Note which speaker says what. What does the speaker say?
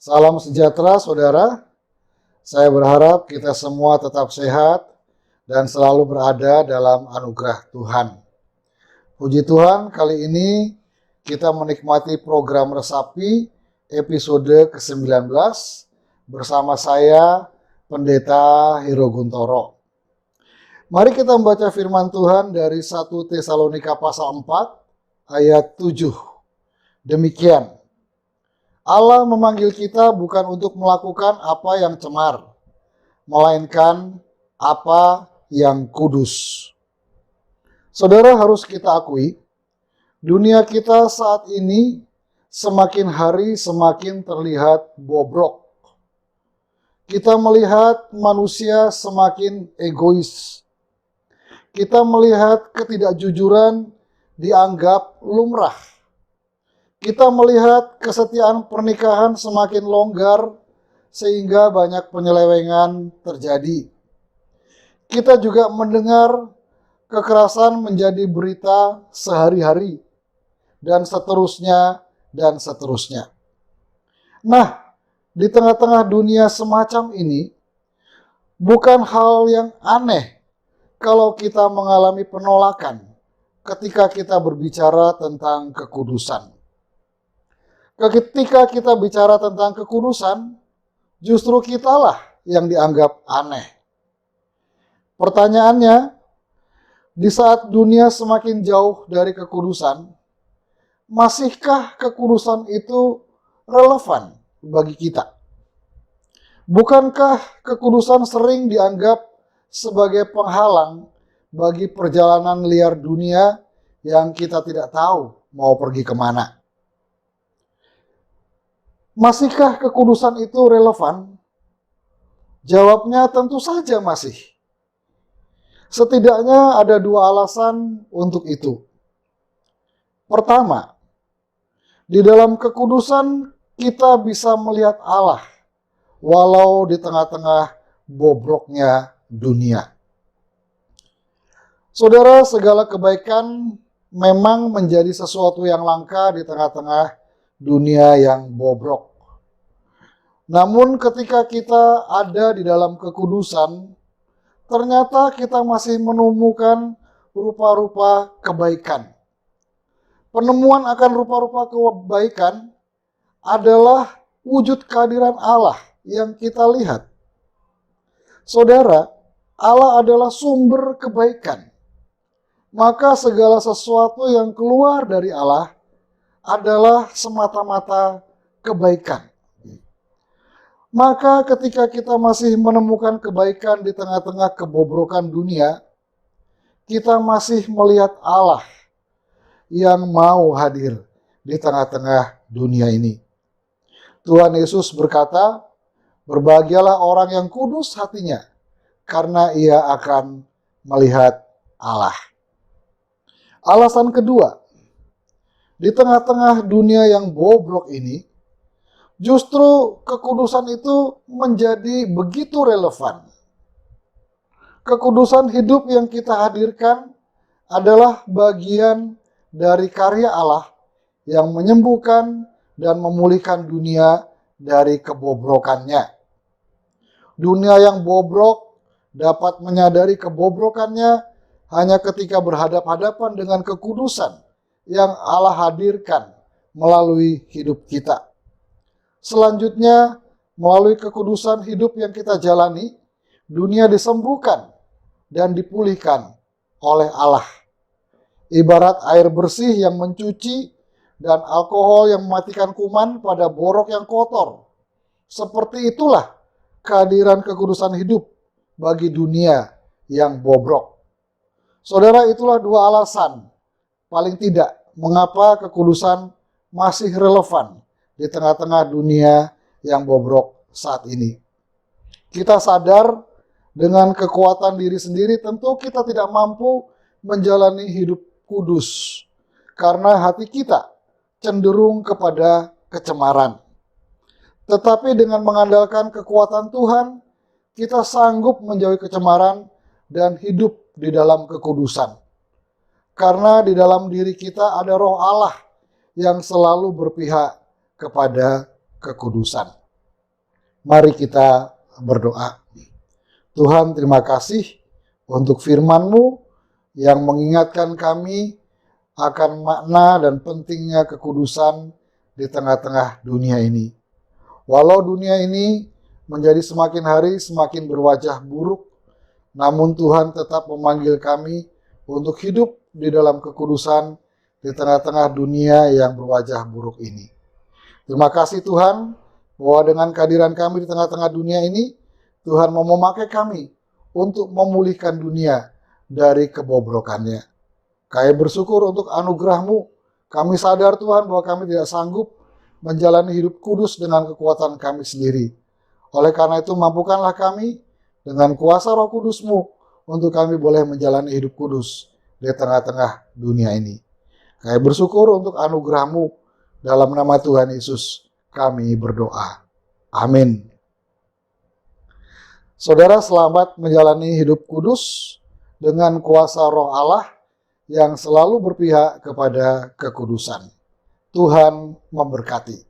Speaker 1: Salam sejahtera saudara, saya berharap kita semua tetap sehat dan selalu berada dalam anugerah Tuhan. Puji Tuhan, kali ini kita menikmati program Resapi episode ke-19 bersama saya, Pendeta Hiro Guntoro. Mari kita membaca firman Tuhan dari 1 Tesalonika pasal 4 ayat 7. Demikian, Allah memanggil kita bukan untuk melakukan apa yang cemar, melainkan apa yang kudus. Saudara, harus kita akui, dunia kita saat ini semakin hari semakin terlihat bobrok. Kita melihat manusia semakin egois. Kita melihat ketidakjujuran dianggap lumrah. Kita melihat kesetiaan pernikahan semakin longgar sehingga banyak penyelewengan terjadi. Kita juga mendengar kekerasan menjadi berita sehari-hari dan seterusnya dan seterusnya. Nah, di tengah-tengah dunia semacam ini bukan hal yang aneh kalau kita mengalami penolakan ketika kita berbicara tentang kekudusan. Ketika kita bicara tentang kekudusan, justru kitalah yang dianggap aneh. Pertanyaannya, di saat dunia semakin jauh dari kekudusan, masihkah kekudusan itu relevan bagi kita? Bukankah kekudusan sering dianggap sebagai penghalang bagi perjalanan liar dunia yang kita tidak tahu mau pergi kemana? Masihkah kekudusan itu relevan? Jawabnya tentu saja masih. Setidaknya ada dua alasan untuk itu. Pertama, di dalam kekudusan kita bisa melihat Allah, walau di tengah-tengah bobroknya dunia. Saudara, segala kebaikan memang menjadi sesuatu yang langka di tengah-tengah dunia yang bobrok. Namun ketika kita ada di dalam kekudusan, ternyata kita masih menemukan rupa-rupa kebaikan. Penemuan akan rupa-rupa kebaikan adalah wujud kehadiran Allah yang kita lihat. Saudara, Allah adalah sumber kebaikan. Maka segala sesuatu yang keluar dari Allah adalah semata-mata kebaikan. Maka ketika kita masih menemukan kebaikan di tengah-tengah kebobrokan dunia, kita masih melihat Allah yang mau hadir di tengah-tengah dunia ini. Tuhan Yesus berkata, "Berbahagialah orang yang kudus hatinya, karena ia akan melihat Allah." Alasan kedua, di tengah-tengah dunia yang bobrok ini, justru kekudusan itu menjadi begitu relevan. Kekudusan hidup yang kita hadirkan adalah bagian dari karya Allah yang menyembuhkan dan memulihkan dunia dari kebobrokannya. Dunia yang bobrok dapat menyadari kebobrokannya hanya ketika berhadapan-hadapan dengan kekudusan yang Allah hadirkan melalui hidup kita. Selanjutnya, melalui kekudusan hidup yang kita jalani, dunia disembuhkan dan dipulihkan oleh Allah. Ibarat air bersih yang mencuci dan alkohol yang mematikan kuman pada borok yang kotor. Seperti itulah kehadiran kekudusan hidup bagi dunia yang bobrok. Saudara, itulah dua alasan paling tidak mengapa kekudusan masih relevan di tengah-tengah dunia yang bobrok saat ini. Kita sadar dengan kekuatan diri sendiri tentu kita tidak mampu menjalani hidup kudus karena hati kita cenderung kepada kecemaran. Tetapi dengan mengandalkan kekuatan Tuhan, kita sanggup menjauhi kecemaran dan hidup di dalam kekudusan. Karena di dalam diri kita ada roh Allah yang selalu berpihak kepada kekudusan. Mari kita berdoa. Tuhan, terima kasih untuk firman-Mu yang mengingatkan kami akan makna dan pentingnya kekudusan di tengah-tengah dunia ini. Walau dunia ini menjadi semakin hari semakin berwajah buruk, namun Tuhan tetap memanggil kami untuk hidup di dalam kekudusan di tengah-tengah dunia yang berwajah buruk ini. Terima kasih Tuhan, bahwa dengan kehadiran kami di tengah-tengah dunia ini, Tuhan mau memakai kami untuk memulihkan dunia dari kebobrokannya. Kami bersyukur untuk anugerah-Mu. Kami sadar Tuhan bahwa kami tidak sanggup menjalani hidup kudus dengan kekuatan kami sendiri. Oleh karena itu mampukanlah kami dengan kuasa Roh Kudus-Mu untuk kami boleh menjalani hidup kudus di tengah-tengah dunia ini. Kami bersyukur untuk anugerah-Mu. Dalam nama Tuhan Yesus kami berdoa. Amin. Saudara, selamat menjalani hidup kudus dengan kuasa Roh Allah yang selalu berpihak kepada kekudusan. Tuhan memberkati.